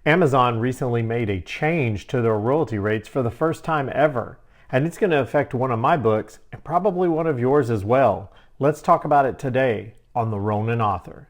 Amazon recently made a change to their royalty rates for the first time ever, and it's going to affect one of my books and probably one of yours as well. Let's talk about it today on the Ronin Author.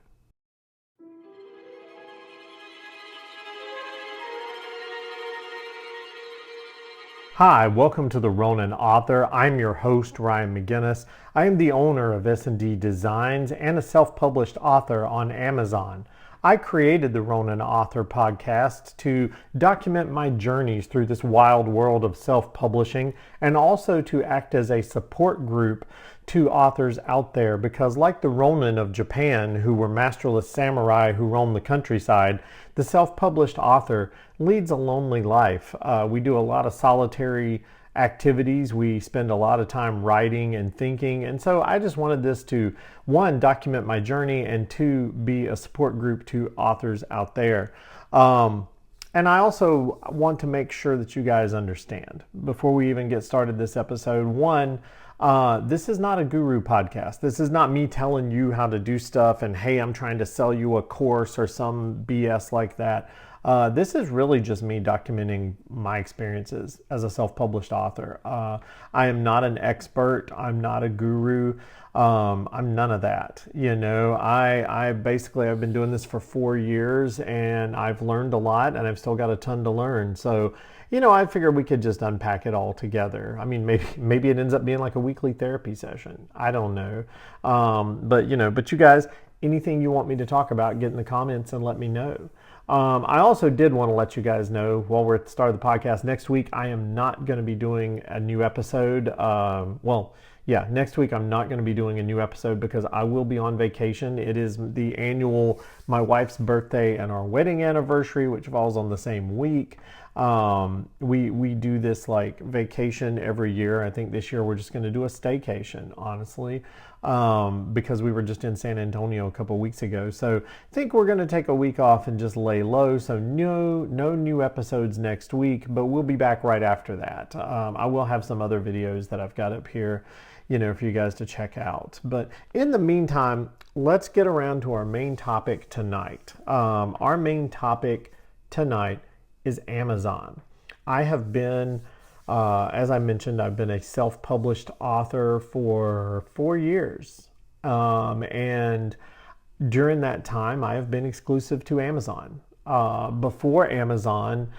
Hi, welcome to the Ronin Author. I'm your host, Ryan McGinnis. I am the owner of S&D Designs and a self-published author on Amazon. I created the Ronin Author podcast to document my journeys through this wild world of self-publishing and also to act as a support group to authors out there, because like the Ronin of Japan, who were masterless samurai who roamed the countryside, the self-published author leads a lonely life. We do a lot of solitary activities. We spend a lot of time writing and thinking. And so I just wanted this to, one, document my journey, and two, be a support group to authors out there. And I also want to make sure that you guys understand, before we even get started this episode, one, this is not a guru podcast. This is not me telling you how to do stuff and, hey, I'm trying to sell you a course or some BS like that. This is really just me documenting my experiences as a self-published author. I am not an expert. I'm not a guru. I'm none of that. You know, I've been doing this for 4 years and I've learned a lot, and I've still got a ton to learn. So, you know, I figured we could just unpack it all together. I mean, maybe it ends up being like a weekly therapy session. I don't know. But you guys, anything you want me to talk about, get in the comments and let me know. I also did want to let you guys know, while we're at the start of the podcast, next week I am not going to be doing a new episode. Next week I'm not going to be doing a new episode because I will be on vacation. It is my wife's birthday and our wedding anniversary, which falls on the same week. We do this like vacation every year. I think this year we're just going to do a staycation, honestly, because we were just in San Antonio a couple weeks ago. So I think we're going to take a week off and just lay low. So no new episodes next week, but we'll be back right after that. I will have some other videos that I've got up here, for you guys to check out. But in the meantime, let's get around to our main topic tonight. Our main topic tonight is Amazon. I have been, as I mentioned, I've been a self-published author for 4 years. And during that time, I have been exclusive to Amazon. Before Amazon,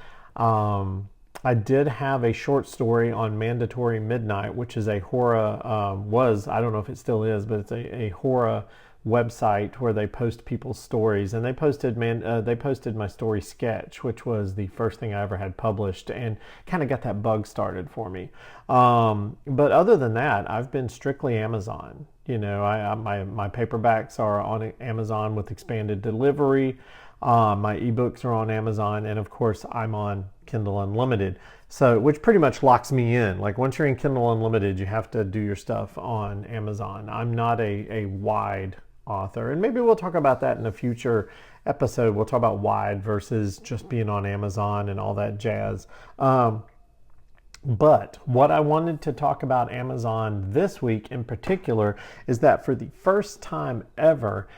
I did have a short story on Mandatory Midnight, which is a horror, I don't know if it still is, but it's a horror website where they post people's stories, and they posted my story Sketch, which was the first thing I ever had published, and kind of got that bug started for me. But other than that, I've been strictly Amazon. My paperbacks are on Amazon with expanded delivery. My ebooks are on Amazon, and of course I'm on Kindle Unlimited, which pretty much locks me in. Like, once you're in Kindle Unlimited, you have to do your stuff on Amazon. I'm not a wide author, and maybe we'll talk about that in a future episode. We'll talk about wide versus just being on Amazon and all that jazz. But what I wanted to talk about Amazon this week in particular is that for the first time ever,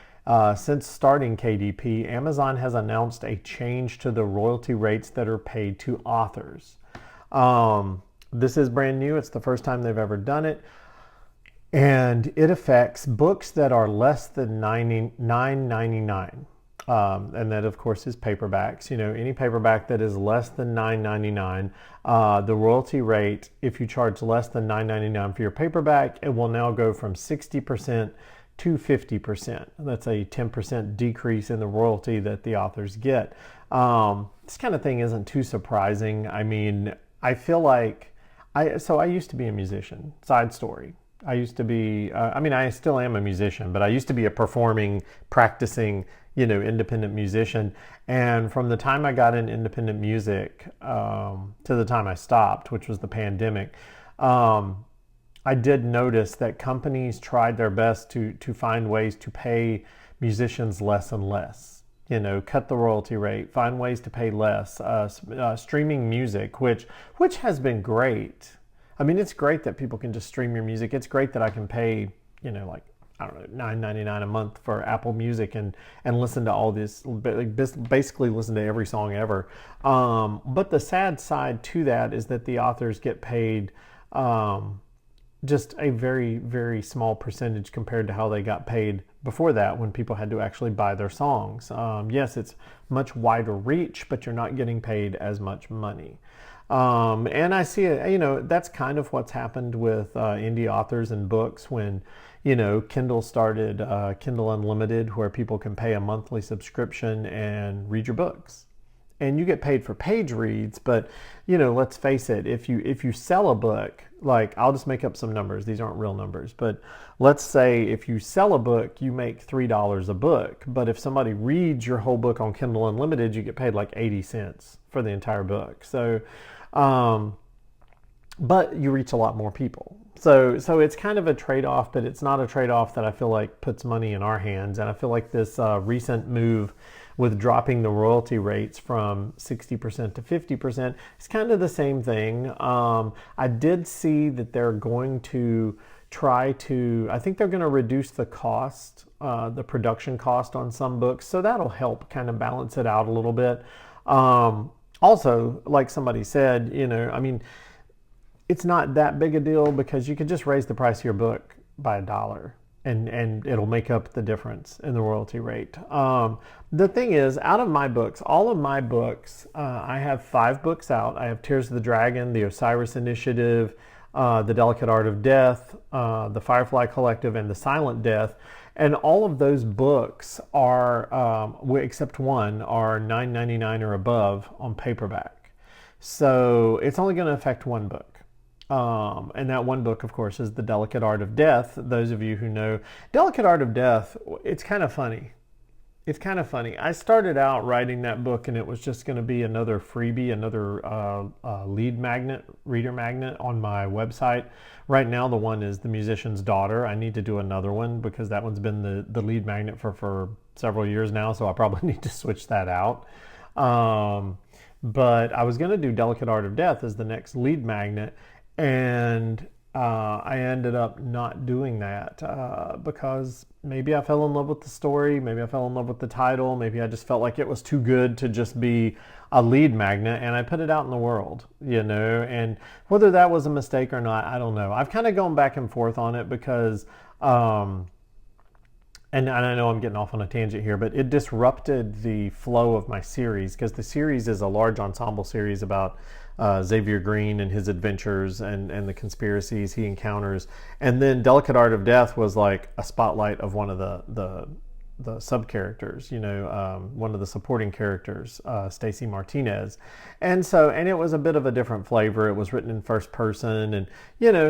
since starting KDP, Amazon has announced a change to the royalty rates that are paid to authors. This is brand new. It's the first time they've ever done it. And it affects books that are less than $9.99. And that, of course, is paperbacks. Any paperback that is less than $9.99, the royalty rate, if you charge less than $9.99 for your paperback, it will now go from 60% to 50%. That's a 10% decrease in the royalty that the authors get. This kind of thing isn't too surprising. I mean, I feel like I used to be a musician. Side story. I used to be, I still am a musician, but I used to be a performing, practicing, independent musician. And from the time I got in independent music to the time I stopped, which was the pandemic, I did notice that companies tried their best to find ways to pay musicians less and less. Cut the royalty rate, find ways to pay less. Streaming music, which has been great. I mean, it's great that people can just stream your music. It's great that I can pay, like I don't know, $9.99 a month for Apple Music and listen to all this, basically listen to every song ever. But the sad side to that is that the authors get paid just a very, very small percentage compared to how they got paid before that, when people had to actually buy their songs. Yes, it's much wider reach, but you're not getting paid as much money. And I see it, that's kind of what's happened with indie authors and books when, Kindle started Kindle Unlimited, where people can pay a monthly subscription and read your books. And you get paid for page reads, but let's face it, if you sell a book, like, I'll just make up some numbers, these aren't real numbers, but let's say if you sell a book, you make $3 a book. But if somebody reads your whole book on Kindle Unlimited, you get paid like 80 cents for the entire book. So, but you reach a lot more people. So it's kind of a trade-off, but it's not a trade-off that I feel like puts money in our hands. And I feel like this recent move with dropping the royalty rates from 60% to 50%, it's kind of the same thing. I did see that they're going to I think they're going to reduce the cost, the production cost on some books. So that'll help kind of balance it out a little bit. Also, like somebody said, it's not that big a deal because you could just raise the price of your book by $1 and it'll make up the difference in the royalty rate. The thing is, out of my books, all of my books, I have 5 books out. I have Tears of the Dragon, The Osiris Initiative, The Delicate Art of Death, The Firefly Collective, and The Silent Death. And all of those books are, except one, are $9.99 or above on paperback. So it's only going to affect one book. And that one book, of course, is The Delicate Art of Death. Those of you who know Delicate Art of Death, it's kind of funny. I started out writing that book and it was just going to be another freebie, another reader magnet on my website. Right now, the one is The Musician's Daughter. I need to do another one because that one's been the lead magnet for several years now, so I probably need to switch that out. But I was going to do Delicate Art of Death as the next lead magnet, and I ended up not doing that because maybe I fell in love with the story, maybe I fell in love with the title, maybe I just felt like it was too good to just be a lead magnet, and I put it out in the world, and whether that was a mistake or not, I don't know. I've kind of gone back and forth on it because, and I know I'm getting off on a tangent here, but it disrupted the flow of my series because the series is a large ensemble series about Xavier Green and his adventures and the conspiracies he encounters. And then Delicate Art of Death was like a spotlight of one of the sub-characters, one of the supporting characters, Stacy Martinez. And it was a bit of a different flavor. It was written in first person and,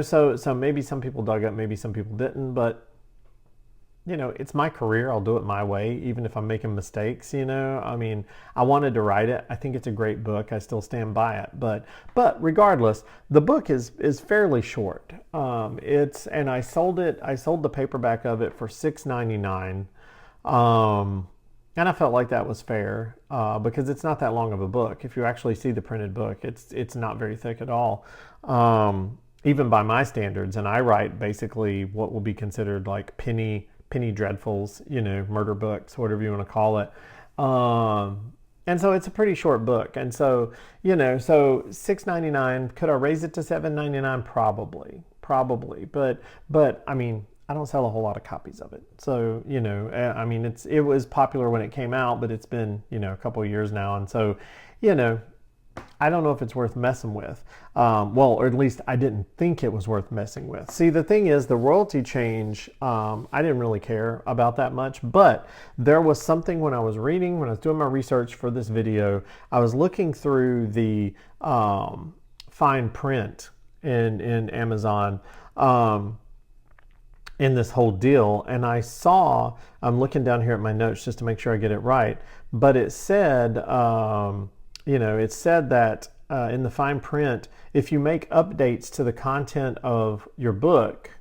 so maybe some people dug it, maybe some people didn't, but it's my career. I'll do it my way, even if I'm making mistakes, I wanted to write it. I think it's a great book. I still stand by it. But regardless, the book is fairly short. And I sold the paperback of it for $6.99. And I felt like that was fair, because it's not that long of a book. If you actually see the printed book, it's not very thick at all. Even by my standards, and I write basically what will be considered like penny dreadfuls, murder books, whatever you want to call it. And so it's a pretty short book. And so, so $6.99, could I raise it to $7.99? Probably. But I mean, I don't sell a whole lot of copies of it. So, I mean, it was popular when it came out, but it's been, a couple of years now. And so, I don't know if it's worth messing with. Or at least I didn't think it was worth messing with. See, the thing is, the royalty change, I didn't really care about that much, but there was something when I was doing my research for this video, I was looking through the fine print in Amazon in this whole deal, and I saw, I'm looking down here at my notes just to make sure I get it right, but it said, it said that in the fine print, if you make updates to the content of your book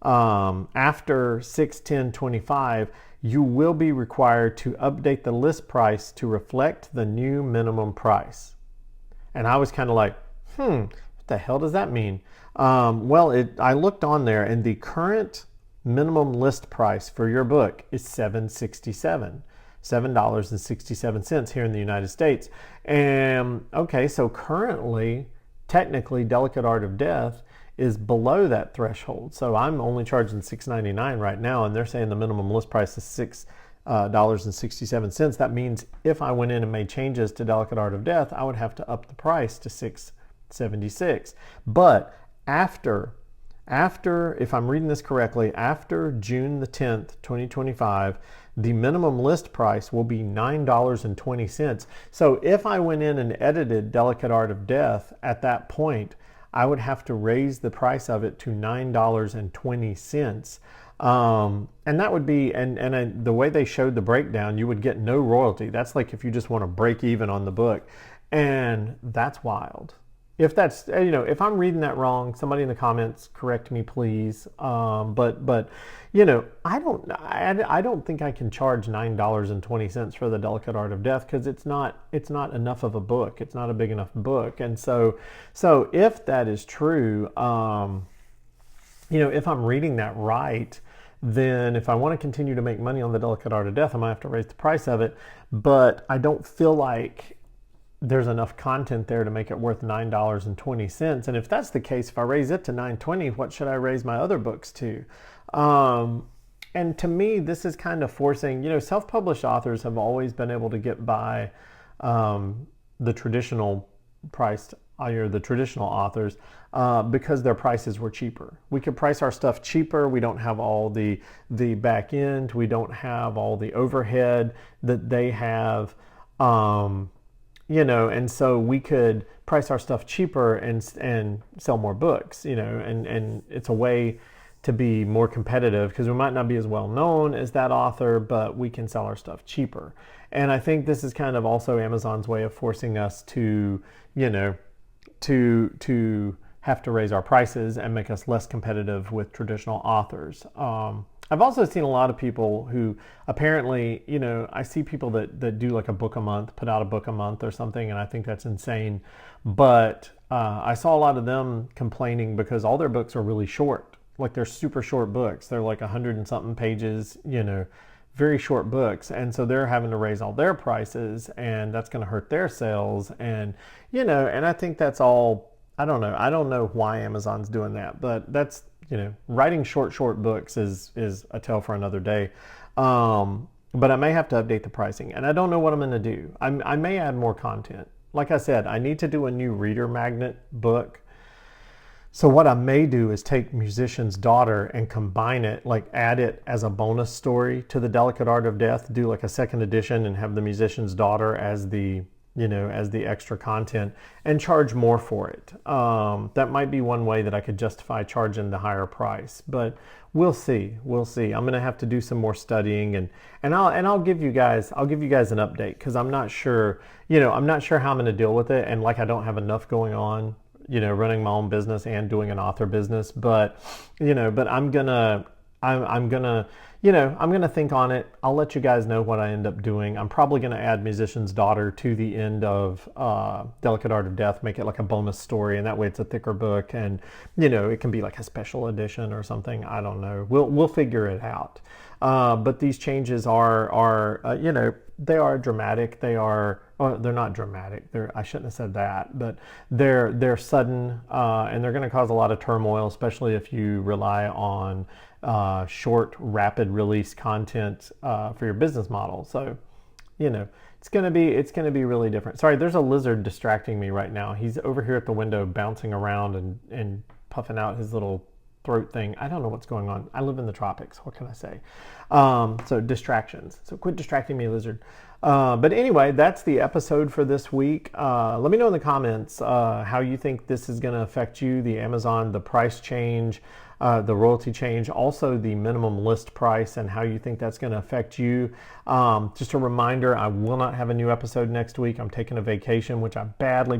after 6/10/25, you will be required to update the list price to reflect the new minimum price. And I was kind of like, what the hell does that mean? I looked on there, and the current minimum list price for your book is $7.67 here in the United States. And okay, so currently, technically, Delicate Art of Death is below that threshold. So I'm only charging $6.99 right now, and they're saying the minimum list price is $6.67. That means if I went in and made changes to Delicate Art of Death, I would have to up the price to $6.76. But after, if I'm reading this correctly, after June the 10th, 2025, the minimum list price will be $9.20. So if I went in and edited Delicate Art of Death at that point, I would have to raise the price of it to $9.20. And that would be, the way they showed the breakdown, you would get no royalty. That's like if you just want to break even on the book. And that's wild. If that's, if I'm reading that wrong, somebody in the comments correct me, please. But I don't think I can charge $9.20 for the Delicate Art of Death, because it's not enough of a book. It's not a big enough book. And so if that is true, if I'm reading that right, then if I want to continue to make money on the Delicate Art of Death, I might have to raise the price of it. But I don't feel like there's enough content there to make it worth $9.20. And if that's the case, if I raise it to $9.20, what should I raise my other books to? And to me, this is kind of forcing, self-published authors have always been able to get by the traditional priced, the traditional authors, because their prices were cheaper. We could price our stuff cheaper. We don't have all the back end. We don't have all the overhead that they have. And so we could price our stuff cheaper and sell more books, and it's a way to be more competitive, because we might not be as well known as that author, but we can sell our stuff cheaper. And I think this is kind of also Amazon's way of forcing us to, to have to raise our prices and make us less competitive with traditional authors. I've also seen a lot of people who apparently, I see people that do like a book a month, put out a book a month or something, and I think that's insane. But I saw a lot of them complaining because all their books are really short. Like, they're super short books. They're like 100 and something pages, very short books. And so they're having to raise all their prices, and that's going to hurt their sales. And, and I think that's all, I don't know. I don't know why Amazon's doing that, but that's, writing short books is a tale for another day. But I may have to update the pricing, and I don't know what I'm going to do. I may add more content. Like I said, I need to do a new reader magnet book. So what I may do is take Musician's Daughter and combine it, like add it as a bonus story to the Delicate Art of Death, do like a second edition and have the Musician's Daughter as the extra content, and charge more for it. That might be one way that I could justify charging the higher price, but we'll see. I'm going to have to do some more studying, and I'll give you guys an update, because I'm not sure how I'm going to deal with it. And like, I don't have enough going on, running my own business and doing an author business, but I'm gonna think on it. I'll let you guys know what I end up doing. I'm probably going to add Musician's Daughter to the end of Delicate Art of Death, make it like a bonus story, and that way it's a thicker book, and it can be like a special edition or something. I don't know. We'll figure it out. But these changes are they are dramatic. They're not dramatic. I shouldn't have said that, but they're sudden, and they're going to cause a lot of turmoil, especially if you rely on short, rapid release content for your business model. So, it's going to be really different. Sorry, there's a lizard distracting me right now. He's over here at the window bouncing around and puffing out his little throat thing. I don't know what's going on. I live in the tropics. What can I say? So distractions. So quit distracting me, lizard. But anyway, that's the episode for this week. Let me know in the comments how you think this is going to affect you, the Amazon, the price change, the royalty change, also the minimum list price, and how you think that's going to affect you. Just a reminder, I will not have a new episode next week. I'm taking a vacation, which I badly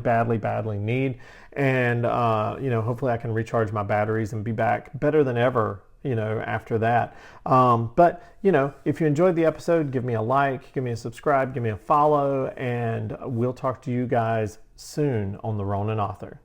need. And, hopefully I can recharge my batteries and be back better than ever, after that. But if you enjoyed the episode, give me a like, give me a subscribe, give me a follow, and we'll talk to you guys soon on the Ronin Author.